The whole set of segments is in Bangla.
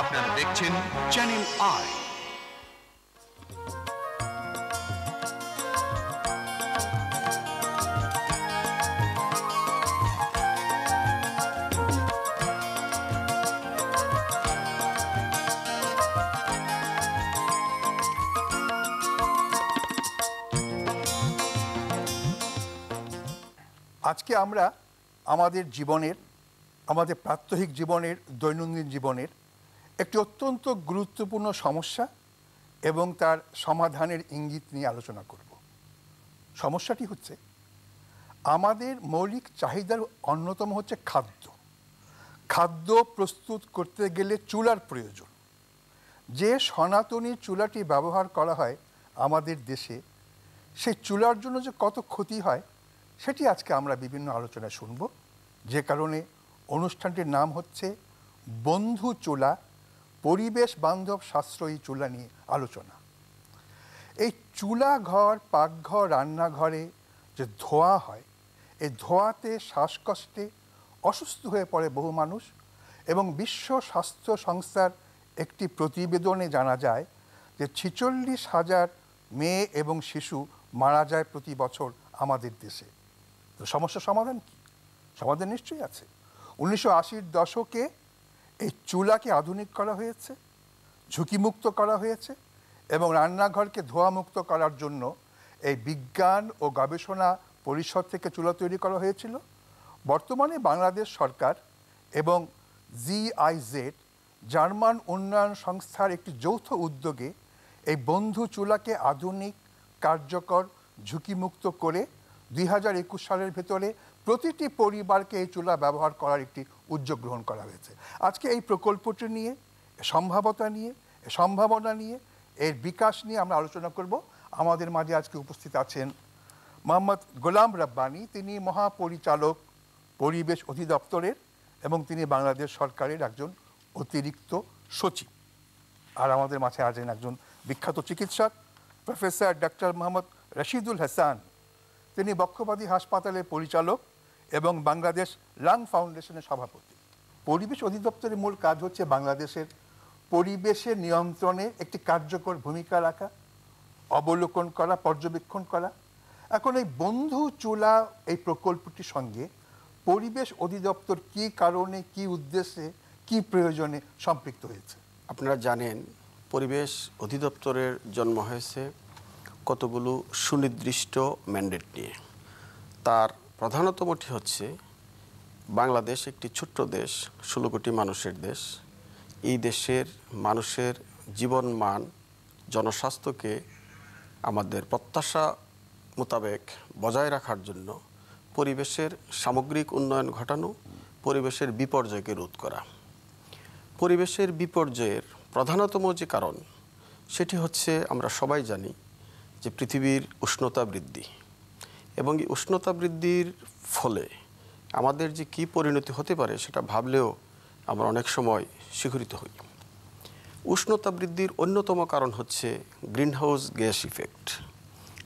আপনারা দেখছেন চ্যানেল আই। আজকে আমরা আমাদের জীবনের, আমাদের প্রাত্যহিক জীবনের, দৈনন্দিন জীবনের একটি অত্যন্ত গুরুত্বপূর্ণ সমস্যা এবং তার সমাধানের ইঙ্গিত নিয়ে আলোচনা করব। সমস্যাটি হচ্ছে আমাদের মৌলিক চাহিদার অন্যতম হচ্ছে খাদ্য। খাদ্য প্রস্তুত করতে গেলে চুলার প্রয়োজন। যে সনাতনী চুলাটি ব্যবহার করা হয় আমাদের দেশে, সেই চুলার জন্য যে কত ক্ষতি হয় সেটি আজকে আমরা বিভিন্ন আলোচনায় শুনব। যে কারণে অনুষ্ঠানটির নাম হচ্ছে বন্ধু চুলা, পরিবেশ বান্ধব সাশ্রয়ী চুলা নিয়ে আলোচনা। এই চুলা ঘর, পাকঘর, রান্নাঘরে যে ধোঁয়া হয়, এই ধোঁয়াতে শ্বাসকষ্টে অসুস্থ হয়ে পড়ে বহু মানুষ এবং বিশ্ব স্বাস্থ্য সংস্থার একটি প্রতিবেদনে জানা যায় যে 46,000 মেয়ে এবং শিশু মারা যায় প্রতি বছর আমাদের দেশে। তো সমস্যার সমাধান কি? সমাধান নিশ্চয়ই আছে। 1980-র দশকে এই চুলাকে আধুনিক করা হয়েছে, ঝুঁকিমুক্ত করা হয়েছে এবং রান্নাঘরকে ধোঁয়ামুক্ত করার জন্য এই বিজ্ঞান ও গবেষণা পরিষদ থেকে চুলা তৈরি করা হয়েছিল। বর্তমানে বাংলাদেশ সরকার এবং GIZ জার্মান উন্নয়ন সংস্থার একটি যৌথ উদ্যোগে এই বন্ধু চুলাকে আধুনিক, কার্যকর, ঝুঁকিমুক্ত করে 2021 সালের ভেতরে প্রতিটি পরিবারকে এই চুলা ব্যবহার করার একটি উদ্যোগ গ্রহণ করা হয়েছে। আজকে এই প্রকল্পটি নিয়ে, সম্ভাবনা নিয়ে, এর বিকাশ নিয়ে আমরা আলোচনা করব। আমাদের মাঝে আজকে উপস্থিত আছেন মোহাম্মদ গোলাম রাব্বানী। তিনি মহাপরিচালক, পরিবেশ অধিদপ্তরের এবং তিনি বাংলাদেশ সরকারের একজন অতিরিক্ত সচিব। আর আমাদের মাঝে আছেন একজন বিখ্যাত চিকিৎসক, প্রফেসর ডক্টর মোহাম্মদ রশিদুল হাসান। তিনি বক্ষবাদী হাসপাতালের পরিচালক এবং বাংলাদেশ লাং ফাউন্ডেশনের সভাপতি। পরিবেশ অধিদপ্তরের মূল কাজ হচ্ছে বাংলাদেশের পরিবেশের নিয়ন্ত্রণে একটি কার্যকর ভূমিকা রাখা, অবলোকন করা, পর্যবেক্ষণ করা। এখন এই বন্ধু চুলা এই প্রকল্পটির সঙ্গে পরিবেশ অধিদপ্তর কী কারণে, কী উদ্দেশ্যে, কী প্রয়োজনে সম্পৃক্ত হয়েছে? আপনারা জানেন, পরিবেশ অধিদপ্তরের জন্ম হয়েছে কতগুলো সুনির্দিষ্ট ম্যান্ডেট নিয়ে। তার প্রধানতমটি হচ্ছে বাংলাদেশ একটি ছোট্ট দেশ, 16 কোটি মানুষের দেশ। এই দেশের মানুষের জীবন মান, জনস্বাস্থ্যকে আমাদের প্রত্যাশা মোতাবেক বজায় রাখার জন্য পরিবেশের সামগ্রিক উন্নয়ন ঘটানো, পরিবেশের বিপর্যয়কে রোধ করা। পরিবেশের বিপর্যয়ের প্রধানতম যে কারণ সেটি হচ্ছে, আমরা সবাই জানি যে পৃথিবীর উষ্ণতা বৃদ্ধি, এবং এই উষ্ণতা বৃদ্ধির ফলে আমাদের যে কী পরিণতি হতে পারে সেটা ভাবলেও আমরা অনেক সময় শিহরিত হই। উষ্ণতা বৃদ্ধির অন্যতম কারণ হচ্ছে greenhouse gas effect.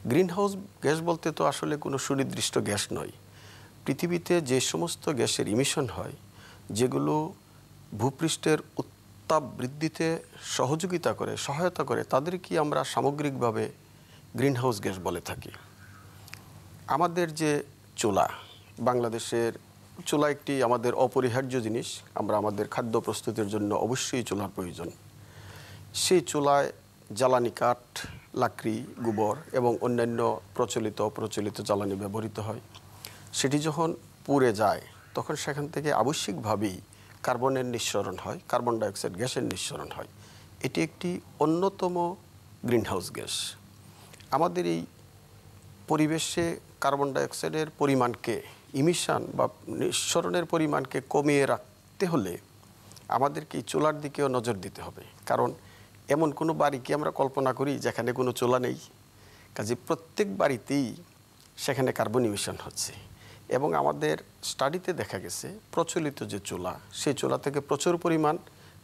Greenhouse gas বলতে তো আসলে কোনো সুনির্দিষ্ট গ্যাস নয়। পৃথিবীতে যে সমস্ত গ্যাসের ইমিশন হয়, যেগুলো ভূপৃষ্ঠের উত্তাপ বৃদ্ধিতে সহায়তা করে, তাদেরকে আমরা সামগ্রিকভাবে গ্রিনহাউস গ্যাস বলে থাকি। আমাদের যে চুলা, বাংলাদেশের চুলা একটি আমাদের অপরিহার্য জিনিস। আমরা আমাদের খাদ্য প্রস্তুতের জন্য অবশ্যই চুলার প্রয়োজন। সেই চুলায় জ্বালানি কাঠ, লাকড়ি, গোবর এবং অন্যান্য প্রচলিত জ্বালানি ব্যবহৃত হয়। সেটি যখন পুড়ে যায় তখন সেখান থেকে আবশ্যিকভাবেই কার্বনের নিঃসরণ হয়, কার্বন ডাইঅক্সাইড গ্যাসের নিঃসরণ হয়। এটি একটি অন্যতম গ্রিনহাউস গ্যাস। আমাদের এই পরিবেশে কার্বন ডাইঅক্সাইডের পরিমাণকে, ইমিশন বা নিঃসরণের পরিমাণকে কমিয়ে রাখতে হলে আমাদেরকে এই চুলার দিকেও নজর দিতে হবে। কারণ এমন কোনো বাড়িকে আমরা কল্পনা করি যেখানে কোনো চুলা নেই। কাজে প্রত্যেক বাড়িতেই সেখানে কার্বন ইমিশন হচ্ছে। এবং আমাদের স্টাডিতে দেখা গেছে প্রচলিত যে চুলা, সেই চুলা থেকে প্রচুর পরিমাণ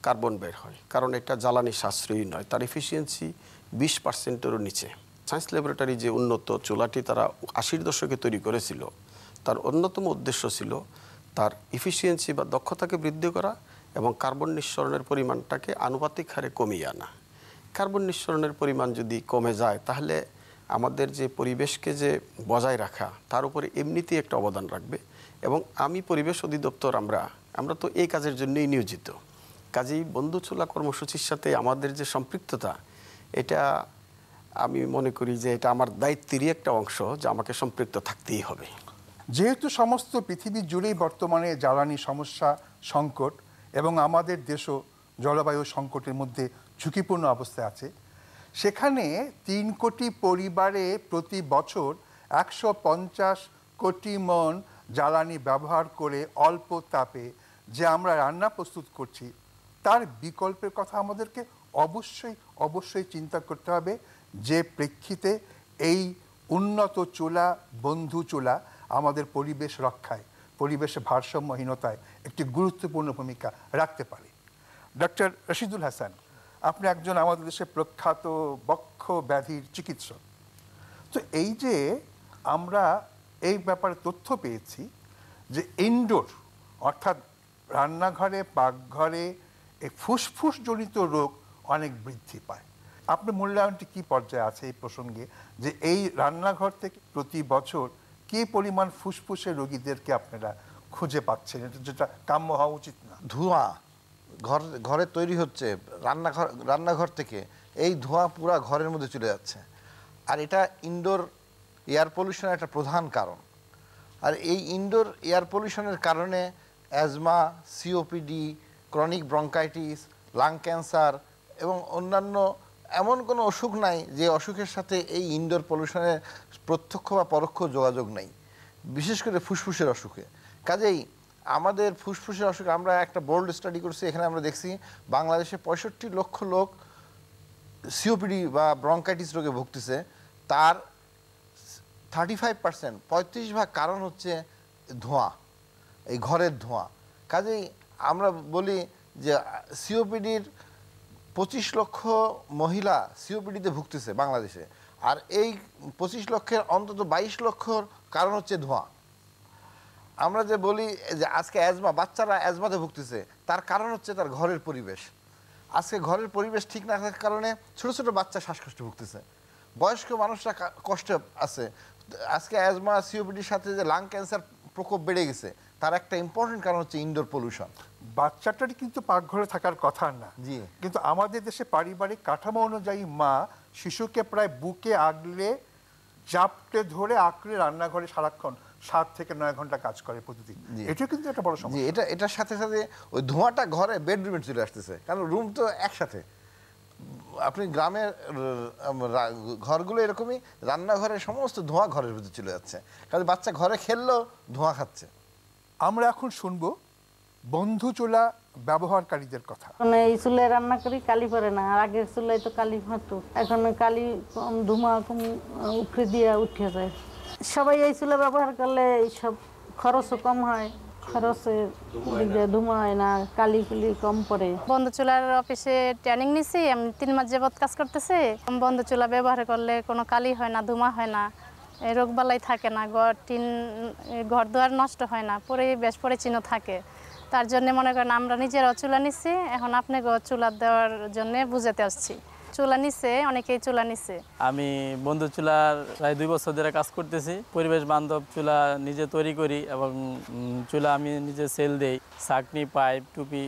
কার্বন বের হয়, কারণ এটা জ্বালানি সাশ্রয়ী নয়। তার এফিসিয়েন্সি 20%-এরও নিচে। সায়েন্স ল্যাবরেটরি যে উন্নত চুলাটি তারা 80-র দশকে তৈরি করেছিল, তার অন্যতম উদ্দেশ্য ছিল তার এফিসিয়েন্সি বা দক্ষতাকে বৃদ্ধি করা এবং কার্বন নিঃসরণের পরিমাণটাকে আনুপাতিক হারে কমিয়ে আনা। কার্বন নিঃসরণের পরিমাণ যদি কমে যায় তাহলে আমাদের যে পরিবেশকে যে বজায় রাখা তার উপরে এমনিতেই একটা অবদান রাখবে। এবং আমি পরিবেশ অধিদপ্তর আমরা তো এই কাজের জন্যই নিয়োজিত। কাজেই বন্ধু চুলা কর্মসূচির সাথে আমাদের যে সম্পৃক্ততা, এটা আমি মনে করি যে এটা আমার দায়িত্বেরই একটা অংশ, যে আমাকে সম্পৃক্ত থাকতেই হবে। যেহেতু সমস্ত পৃথিবী জুড়েই বর্তমানে জ্বালানি সমস্যা, সংকট এবং আমাদের দেশও জলবায়ু সংকটের মধ্যে ঝুঁকিপূর্ণ অবস্থায় আছে, সেখানে 3 কোটি পরিবারে প্রতি বছর 150 কোটি মন জ্বালানি ব্যবহার করে অল্প তাপে যে আমরা রান্না প্রস্তুত করছি, তার বিকল্পের কথা আমাদেরকে অবশ্যই চিন্তা করতে হবে, যে প্রেক্ষিতে এই উন্নত চুলা, বন্ধু চুলা আমাদের পরিবেশ রক্ষায়, পরিবেশ ভারসাম্যহীনতায় একটি গুরুত্বপূর্ণ ভূমিকা রাখতে পারে। ডক্টর রশিদুল হাসান, আপনি একজন আমাদের দেশে প্রখ্যাত বক্ষ ব্যাধির চিকিৎসক। তো এই যে আমরা এই ব্যাপারে তথ্য পেয়েছি যে ইনডোর অর্থাৎ রান্নাঘরে, পাকঘরে এই ফুসফুসজনিত রোগ অনেক বৃদ্ধি পায়। আপনার মূল্যায়নটি কী পর্যায়ে আছে এই প্রসঙ্গে, যে এই রান্নাঘর থেকে প্রতি বছর কী পরিমাণ ফুসফুসের রোগীদেরকে আপনারা খুঁজে পাচ্ছেন, যেটা কাম্য হওয়া উচিত না? ধোঁয়া ঘরে তৈরি হচ্ছে রান্নাঘর থেকে, এই ধোঁয়া পুরা ঘরের মধ্যে চলে যাচ্ছে। আর এটা ইনডোর এয়ার পলিউশনের একটা প্রধান কারণ। আর এই ইনডোর এয়ার পলিউশনের কারণে asthma, COPD, chronic bronchitis, lung cancer এবং অন্যান্য এমন কোনো অসুখ নাই যে অসুখের সাথে এই ইনডোর পলিউশনের প্রত্যক্ষ বা পরোক্ষ যোগাযোগ নেই, বিশেষ করে ফুসফুসের অসুখে। কাজেই আমাদের ফুসফুসের অসুখ, আমরা একটা বোল্ড স্টাডি করছি, এখানে আমরা দেখছি বাংলাদেশে 65 লক্ষ লোক সিওপিডি বা ব্রঙ্কাইটিস রোগে ভুগতেছে। তার 35% 35% কারণ হচ্ছে ধোঁয়া, এই ঘরের ধোঁয়া। কাজেই আমরা বলি যে সিওপিডির 25 লক্ষ মহিলা সিওপিডিতে ভুগতেছে বাংলাদেশে, আর এই 25 লক্ষের অন্তত 22 লক্ষর কারণ হচ্ছে ধোঁয়া। আমরা যে বলি যে আজকে অ্যাজমা, বাচ্চারা অ্যাজমাতে ভুগতেছে, তার কারণ হচ্ছে তার ঘরের পরিবেশ। আজকে ঘরের পরিবেশ ঠিক না থাকার কারণে ছোট ছোট বাচ্চা শ্বাসকষ্টে ভুগতেছে, বয়স্ক মানুষরা কষ্টে আছে। আজকে অ্যাজমা, সিওপিডির সাথে যে লাং ক্যান্সার প্রকোপ বেড়ে গেছে, তার একটা ইম্পর্টেন্ট কারণ হচ্ছে ইনডোর পলিউশন। বাচ্চাটার কিন্তু পাকঘরে থাকার কথা না, জি, কিন্তু আমাদের দেশে পারিবারিক কাঠামো অনুযায়ী মা শিশুকে প্রায় বুকে আগলে, জাপটে ধরে আঁকড়ে রান্নাঘরে সারাক্ষণ 7 থেকে 9 ঘন্টা কাজ করে প্রতিদিন। এটা কিন্তু একটা বড় সমস্যা। এটার সাথে সাথে ওই ধোঁয়াটা ঘরে বেডরুমে চলে আসতেছে, কারণ রুম তো একসাথে। আপনি গ্রামের ঘরগুলো এরকমই, রান্নাঘরের সমস্ত ধোঁয়া ঘরের ভিতরে চলে যাচ্ছে, কারণ বাচ্চা ঘরে খেললেও ধোঁয়া খাচ্ছে। আমরা এখন শুনবো বন্ধু চুলা ব্যবহারকারীদের কথা। এই চুলায় রান্না করি, কালি পরে না। আর আগের চুলায় তো কালি হতো, এখন কালি কম, ধোঁয়া কম উপরে দিয়ে উঠে যায়। সবাই এই চুলা ব্যবহার করলে এইসব খরচও কম হয়, খরচের দিকে ধোঁয়া হয় না, কালি কুলি কম পড়ে। বন্ধ চুলার অফিসে ট্রেনিং নিছি, আমি 3 মাস যাবত কাজ করতেছি। বন্ধ চুলা ব্যবহার করলে কোনো কালি হয় না, ধোঁয়া হয় না, রোগবালাই থাকে না, ঘর দুয়ার নষ্ট হয় না, পরিবেশ পরিচ্ছন্ন থাকে। তার জন্য মনে করেন আমরা নিজেরাও চুলা নিচ্ছি, এখন আপনাকে চুলা দেওয়ার জন্য বুঝাতে আসছি। চুলা নিচ্ছে, অনেকেই চুলা নিচ্ছে। আমি বন্ধু চুলার প্রায় 2 বছর ধরে কাজ করতেছি। পরিবেশ বান্ধব চুলা নিজে তৈরি করি এবং চুলা আমি নিজে সেল দেই। ছাঁকনি, পাইপ, টুপি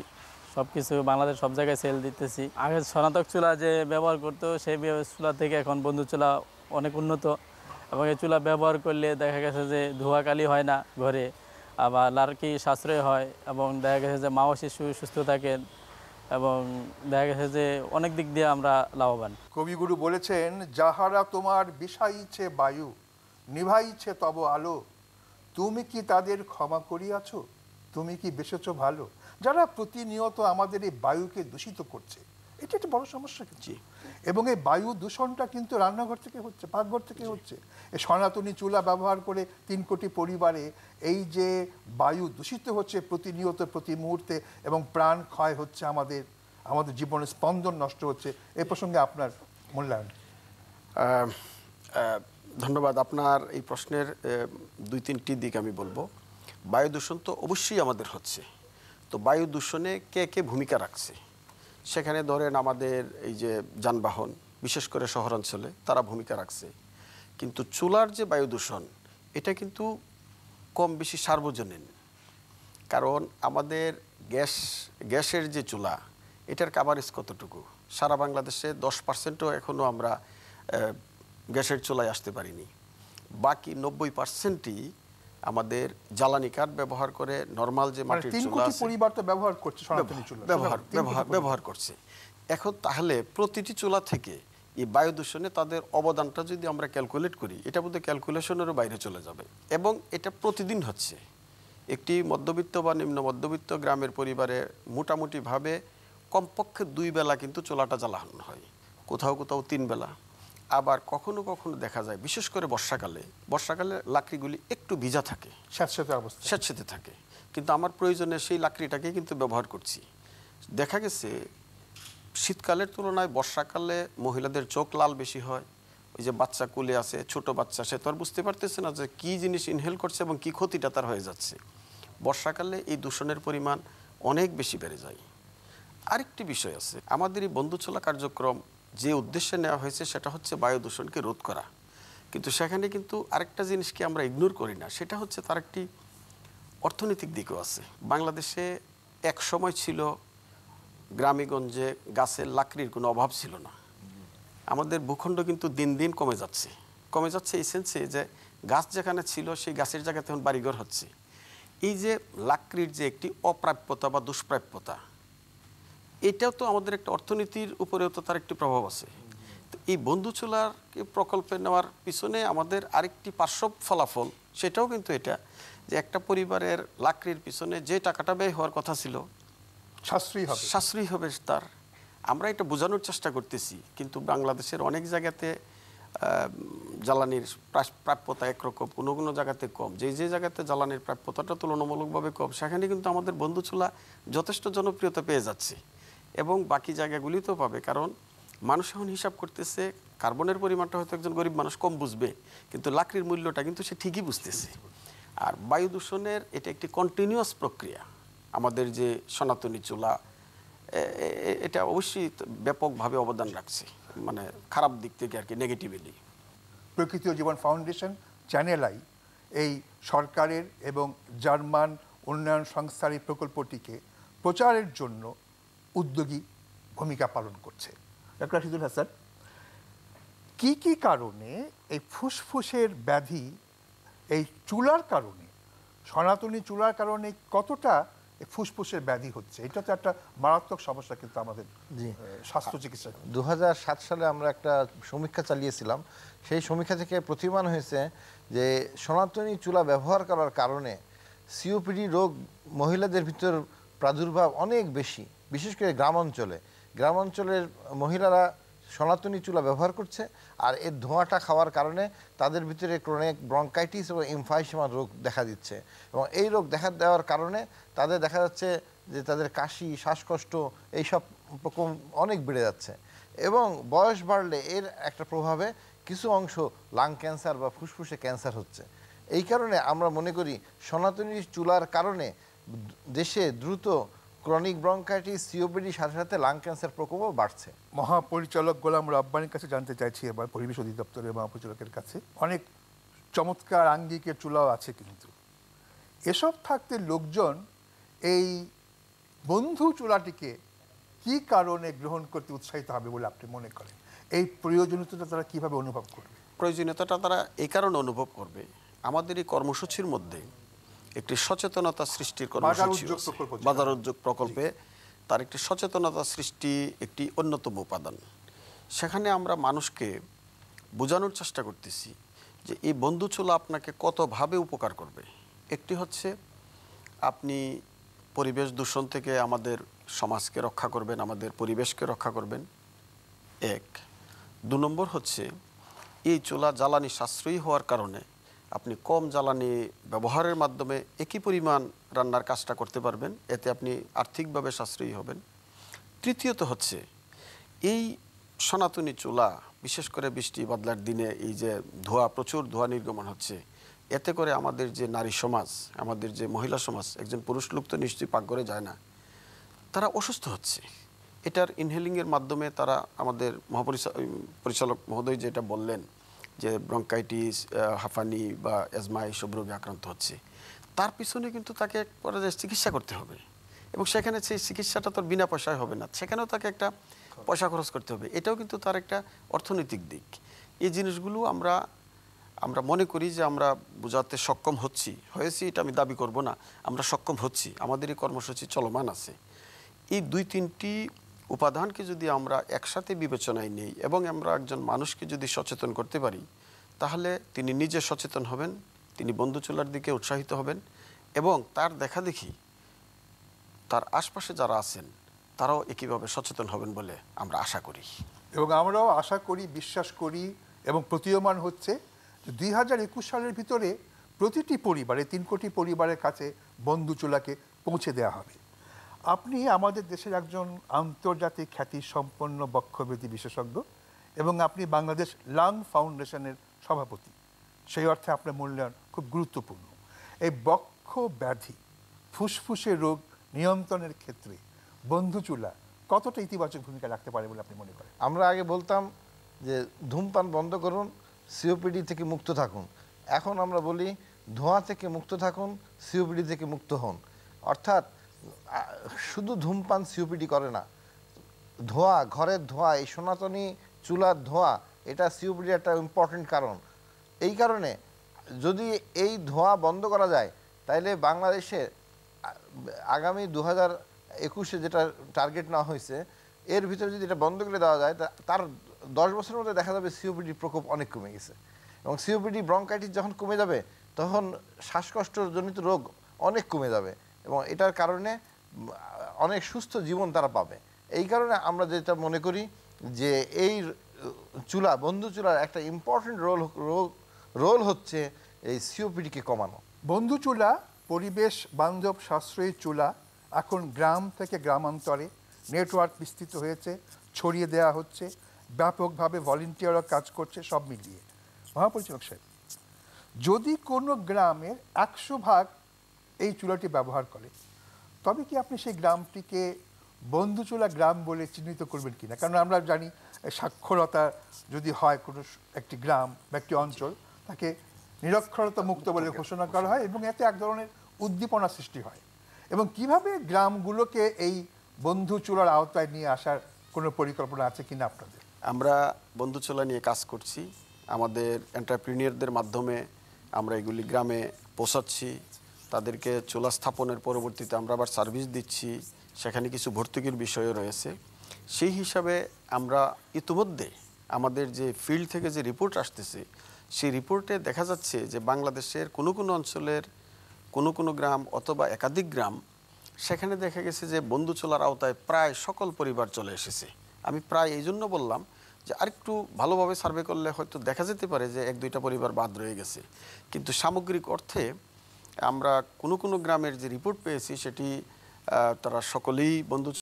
সব কিছু বাংলাদেশ সব জায়গায় সেল দিতেছি। আগে সনাতক চুলা যে ব্যবহার করতো, সেই চুলা থেকে এখন বন্ধু চুলা অনেক উন্নত, এবং এই চুলা ব্যবহার করলে দেখা গেছে যে ধোঁয়া কালি হয় না ঘরে, আবার লার্কি সাশ্রয় হয়, এবং দেখা গেছে যে মা ও শিশু সুস্থ থাকেন, এবং দেখা গেছে যে অনেক দিক দিয়ে আমরা লাভবান। কবিগুরু বলেছেন, যাহারা তোমার বিষাইছে বায়ু, নিভাইছে তব আলো, তুমি কি তাদের ক্ষমা করিয়াছ, তুমি কি বেসেছ ভালো। যারা প্রতিনিয়ত আমাদের এই বায়ুকে দূষিত করছে, এটা একটা বড় সমস্যা কিন্তু। এবং এই বায়ু দূষণটা কিন্তু রান্নাঘর থেকে হচ্ছে, পাকঘর থেকে হচ্ছে। এই সনাতনী চুলা ব্যবহার করে 3 কোটি পরিবারে এই যে বায়ু দূষিত হচ্ছে প্রতিনিয়ত, প্রতি মুহূর্তে, এবং প্রাণ ক্ষয় হচ্ছে, আমাদের জীবনের স্পন্দন নষ্ট হচ্ছে, এ প্রসঙ্গে আপনার মূল্যায়ন? ধন্যবাদ। আপনার এই প্রশ্নের 2-3টি দিক আমি বলবো। বায়ু দূষণ তো অবশ্যই আমাদের হচ্ছে, তো বায়ু দূষণে কে কে ভূমিকা রাখছে, সেখানে ধরেন আমাদের এই যে যানবাহন, বিশেষ করে শহরাঞ্চলে তারা ভূমিকা রাখছে। কিন্তু চুলার যে বায়ু দূষণ, এটা কিন্তু কম বেশি সার্বজনীন। কারণ আমাদের গ্যাসের যে চুলা, এটার কাভারেজ কতটুকু? সারা বাংলাদেশে 10%ও এখনও আমরা গ্যাসের চুলায় আসতে পারিনি। বাকি 90%ই আমাদের জ্বালানি কাঠ ব্যবহার করে, নরমাল যে মাটির চুলা আছে পরিবার তো ব্যবহার করছে, সনাতনী চুলা ব্যবহার করছে। এখন তাহলে প্রতিটি চুলা থেকে এই বায়ু দূষণে তাদের অবদানটা যদি আমরা ক্যালকুলেট করি, এটা বোধহয় ক্যালকুলেশনেরও বাইরে চলে যাবে। এবং এটা প্রতিদিন হচ্ছে। একটি মধ্যবিত্ত বা নিম্ন মধ্যবিত্ত গ্রামের পরিবারে মোটামুটিভাবে কমপক্ষে 2 বেলা কিন্তু চুলাটা জ্বালানো হয়, কোথাও কোথাও 3 বেলা। আবার কখনো কখনো দেখা যায়, বিশেষ করে বর্ষাকালে লাকড়িগুলি একটু ভিজা থাকে, স্যাঁতস্যাঁতে থাকে, কিন্তু আমার প্রয়োজনে সেই লাকড়িটাকে কিন্তু ব্যবহার করছি। দেখা গেছে শীতকালের তুলনায় বর্ষাকালে মহিলাদের চোখ লাল বেশি হয়। ওই যে বাচ্চা কোলে আছে, ছোট বাচ্চা, সে তো আর বুঝতে পারতেছে না যে কী জিনিস ইনহেল করছে এবং কী ক্ষতিটা তার হয়ে যাচ্ছে। বর্ষাকালে এই দূষণের পরিমাণ অনেক বেশি বেড়ে যায়। আরেকটি বিষয় আছে, আমাদের এই বন্ধুচোলা কার্যক্রম যে উদ্দেশ্যে নেওয়া হয়েছে সেটা হচ্ছে বায়ু দূষণকে রোধ করা। কিন্তু সেখানে কিন্তু আরেকটা জিনিসকে আমরা ইগনোর করি না, সেটা হচ্ছে তার একটি অর্থনৈতিক দিকও আছে। বাংলাদেশে এক সময় ছিল গ্রামেগঞ্জে গাছের লাকড়ির কোনো অভাব ছিল না। আমাদের ভূখণ্ড কিন্তু দিন দিন কমে যাচ্ছে এই সেন্সে যে গাছ যেখানে ছিল সেই গাছের জায়গাতে এখন বাড়িঘর হচ্ছে। এই যে লাকড়ির যে একটি অপ্রাপ্যতা বা দুষ্প্রাপ্যতা, এটাও তো আমাদের একটা অর্থনীতির উপরেও তো তার একটি প্রভাব আছে। তো এই বন্ধুচুলার প্রকল্পে নেওয়ার পিছনে আমাদের আরেকটি পার্শ্ব ফলাফল, সেটাও কিন্তু এটা যে একটা পরিবারের লাকড়ির পিছনে যে টাকাটা ব্যয় হওয়ার কথা ছিল সাশ্রয়ী হবে তার। আমরা এটা বোঝানোর চেষ্টা করতেছি, কিন্তু বাংলাদেশের অনেক জায়গাতে জ্বালানির প্রাপ্যতা একরকম, কোনো কোনো জায়গাতে কম। যে জায়গাতে জ্বালানির প্রাপ্যতাটা তুলনামূলকভাবে কম, সেখানে কিন্তু আমাদের বন্ধুচুলা যথেষ্ট জনপ্রিয়তা পেয়ে যাচ্ছে এবং বাকি জায়গাগুলিতেও পাবে। কারণ মানুষ এখন হিসাব করতেছে কার্বনের পরিমাণটা হয়তো একজন গরিব মানুষ কম বুঝবে, কিন্তু লাকড়ির মূল্যটা কিন্তু সে ঠিকই বুঝতেছে। আর বায়ু দূষণের এটা একটি কন্টিনিউয়াস প্রক্রিয়া। আমাদের যে সনাতনী চুলা, এটা অবশ্যই ব্যাপকভাবে অবদান রাখছে, মানে খারাপ দিক থেকে আর কি, নেগেটিভলি। প্রকৃতি ও জীবন ফাউন্ডেশন চ্যানেল আই এই সরকারের এবং জার্মান উন্নয়ন সংস্থার এই প্রকল্পটিকে প্রচারের জন্য উদ্যোগী ভূমিকা পালন করছে। ডক্টর রাশিদুল হাসান, কি কি কারণে এই ফুসফুসের ব্যাধি এই চুলার কারণে, সনাতনী চুলার কারণে কতটা ফুসফুসের ব্যাধি হচ্ছে? এটা তো একটা মারাত্মক সমস্যা কিন্তু আমাদের স্বাস্থ্য চিকিৎসা। 2007 সালে আমরা একটা সমীক্ষা চালিয়েছিলাম। সেই সমীক্ষা থেকে প্রতীয়মান হয়েছে যে সনাতনী চুলা ব্যবহার করার কারণে সিওপিডি রোগ মহিলাদের ভিতর প্রাদুর্ভাব অনেক বেশি, বিশেষ করে গ্রামাঞ্চলের মহিলারা সনাতনী চুলা ব্যবহার করছে, আর এর ধোঁয়াটা খাওয়ার কারণে তাদের ভিতরে ক্রনিক ব্রঙ্কাইটিস এবং এমফাইসিমা রোগ দেখা দিচ্ছে। এবং এই রোগ দেখা দেওয়ার কারণে তাদের দেখা যাচ্ছে যে তাদের কাশি, শ্বাসকষ্ট এইসব অনেক বেড়ে যাচ্ছে। এবং বয়স বাড়লে এর একটা প্রভাবে কিছু অংশ লাং ক্যান্সার বা ফুসফুসে ক্যান্সার হচ্ছে। এই কারণে আমরা মনে করি সনাতনী চুলার কারণে দেশে দ্রুত ক্রনিক ব্রঙ্কাইটিস, সিওপিডির সাথে সাথে লাং ক্যান্সার প্রকোপও বাড়ছে। মহাপরিচালক গোলাম রব্বানির কাছে জানতে চাইছি এবার, পরিবেশ অধিদপ্তরের মহাপরিচালকের কাছে। অনেক চমৎকার আঙ্গিকের চুলাও আছে, কিন্তু এসব থাকতে লোকজন এই বন্ধু চুলাটিকে কি কারণে গ্রহণ করতে উৎসাহিত হবে বলে আপনি মনে করেন? এই প্রয়োজনীয়তাটা তারা কিভাবে অনুভব করবে? প্রয়োজনীয়তাটা তারা এই কারণে অনুভব করবে, আমাদের এই কর্মসূচির মধ্যে একটি সচেতনতা সৃষ্টির কর্মসূচি, বাজার উদ্যোগ প্রকল্পে তার একটি সচেতনতা সৃষ্টি একটি অন্যতম উপাদান। সেখানে আমরা মানুষকে বোঝানোর চেষ্টা করতেছি যে এই বন্ধুচুলা আপনাকে কতভাবে উপকার করবে। একটি হচ্ছে আপনি পরিবেশ দূষণ থেকে আমাদের সমাজকে রক্ষা করবেন, আমাদের পরিবেশকে রক্ষা করবেন, 1। 2 নম্বর হচ্ছে এই চুলা জ্বালানি সাশ্রয়ী হওয়ার কারণে আপনি কম জ্বালানি ব্যবহারের মাধ্যমে একই পরিমাণ রান্নার কাজটা করতে পারবেন, এতে আপনি আর্থিকভাবে সাশ্রয়ী হবেন। তৃতীয়ত হচ্ছে এই সনাতনী চুলা, বিশেষ করে বৃষ্টি বাদলার দিনে এই যে প্রচুর ধোঁয়া নির্গমন হচ্ছে, এতে করে আমাদের যে নারী সমাজ, আমাদের যে মহিলা সমাজ, একজন পুরুষ লোক তো নিশ্চয়ই পাকঘরে যায় না, তারা অসুস্থ হচ্ছে। এটার ইনহেলিংয়ের মাধ্যমে তারা, আমাদের পরিচালক মহোদয় যেটা বললেন যে ব্রঙ্কাইটিস, হাঁফানি বা অ্যাজমা এইসব রোগে আক্রান্ত হচ্ছে, তার পিছনে কিন্তু তাকে পর্যায়ে চিকিৎসা করতে হবে, এবং সেখানে সেই চিকিৎসাটা তো বিনা পয়সায় হবে না, সেখানেও তাকে একটা পয়সা খরচ করতে হবে। এটাও কিন্তু তার একটা অর্থনৈতিক দিক। এই জিনিসগুলো আমরা মনে করি যে আমরা বোঝাতে সক্ষম হয়েছি, এটা আমি দাবি করব না, আমরা সক্ষম হচ্ছি, আমাদের এই কর্মসূচি চলমান আছে। এই 2-3টি উপাদানকে যদি আমরা একসাথে বিবেচনায় নেই এবং আমরা একজন মানুষকে যদি সচেতন করতে পারি, তাহলে তিনি নিজে সচেতন হবেন, তিনি বন্ধু চুলার দিকে উৎসাহিত হবেন, এবং তার দেখা দেখি তার আশপাশে যারা আছেন তারাও একইভাবে সচেতন হবেন বলে আমরা আশা করি। এবং আমরাও আশা করি, বিশ্বাস করি এবং প্রতীয়মান হচ্ছে যে 2021 সালের ভিতরে প্রতিটি পরিবারে, 3 কোটি পরিবারের কাছে বন্ধু চুলাকে পৌঁছে দেওয়া হবে। আপনি আমাদের দেশের একজন আন্তর্জাতিক খ্যাতি সম্পন্ন বক্ষব্যাধি বিশেষজ্ঞ এবং আপনি বাংলাদেশ লাং ফাউন্ডেশনের সভাপতি। সেই অর্থে আপনার মূল্যায়ন খুব গুরুত্বপূর্ণ। এই বক্ষ ব্যাধি, ফুসফুসের রোগ নিয়ন্ত্রণের ক্ষেত্রে বন্ধু চুলা কতটা ইতিবাচক ভূমিকা রাখতে পারে বলে আপনি মনে করেন? আমরা আগে বলতাম যে ধূমপান বন্ধ করুন, সিওপিডি থেকে মুক্ত থাকুন। এখন আমরা বলি ধোঁয়া থেকে মুক্ত থাকুন, সিওপিডি থেকে মুক্ত হন। অর্থাৎ শুধু ধূমপান সিওপিডি করে না, ধোঁয়া, ঘরের ধোঁয়া, এই সনাতনী চুলার ধোঁয়া, এটা সিওপিডি একটা ইম্পর্টেন্ট কারণ। এই কারণে যদি এই ধোঁয়া বন্ধ করা যায়, তাইলে বাংলাদেশে আগামী 2021-এ যেটা টার্গেট নেওয়া হয়েছে, এর ভিতরে যদি এটা বন্ধ করে দেওয়া যায়, তার 10 বছরের মধ্যে দেখা যাবে সিওপিডির প্রকোপ অনেক কমে গেছে। এবং সিওপিডি, ব্রঙ্কাইটিস যখন কমে যাবে, তখন শ্বাসকষ্টজনিত রোগ অনেক কমে যাবে এবং এটার কারণে অনেক সুস্থ জীবন তারা পাবে। এই কারণে আমরা যেটা মনে করি যে এই চুলা, বন্ধু চুলার একটা ইম্পর্টেন্ট রোল হচ্ছে এই সিওপিডিকে কমানো। বন্ধু চুলা, পরিবেশ বান্ধব সাশ্রয়ী চুলা এখন গ্রাম থেকে গ্রামান্তরে নেটওয়ার্ক বিস্তৃত হয়েছে, ছড়িয়ে দেওয়া হচ্ছে, ব্যাপকভাবে ভলেন্টিয়াররা কাজ করছে, সব মিলিয়ে। মহাপরিচালক সাহেব, যদি কোনো গ্রামের 100 ভাগ এই চুলাটি ব্যবহার করে, তবে কি আপনি সেই গ্রামটিকে বন্ধু চুলা গ্রাম বলে চিহ্নিত করবেন কিনা? কারণ আমরা জানি সাক্ষরতা যদি হয় কোনো একটি গ্রাম বা একটি অঞ্চল, তাকে নিরক্ষরতা মুক্ত বলে ঘোষণা করা হয় এবং এতে এক ধরনের উদ্দীপনা সৃষ্টি হয়। এবং কিভাবে গ্রামগুলোকে এই বন্ধু চুলার আওতায় নিয়ে আসার কোনো পরিকল্পনা আছে কিনা আপনাদের? আমরা বন্ধু চুলা নিয়ে কাজ করছি, আমাদের এন্টারপ্রিনিয়রদের মাধ্যমে আমরা এগুলি গ্রামে পৌঁছাচ্ছি, তাদেরকে চুলা স্থাপনের পরবর্তীতে আমরা আবার সার্ভিস দিচ্ছি, সেখানে কিছু ভর্তুকির বিষয়ও রয়েছে। সেই হিসাবে আমরা ইতিমধ্যে আমাদের যে ফিল্ড থেকে যে রিপোর্ট আসতেছে, সেই রিপোর্টে দেখা যাচ্ছে যে বাংলাদেশের কোনো কোনো অঞ্চলের কোনো গ্রাম অথবা একাধিক গ্রাম, সেখানে দেখা গেছে যে বন্ধু চুলার আওতায় প্রায় সকল পরিবার চলে এসেছে। আমি প্রায় এই জন্য বললাম যে আরেকটু ভালোভাবে সার্ভে করলে হয়তো দেখা যেতে পারে যে 1-2টা পরিবার বাদ রয়ে গেছে, কিন্তু সামগ্রিক অর্থে আমরা কোনো গ্রামের যে রিপোর্ট পেয়েছি, সেটি তারা সকলেই বন্ধু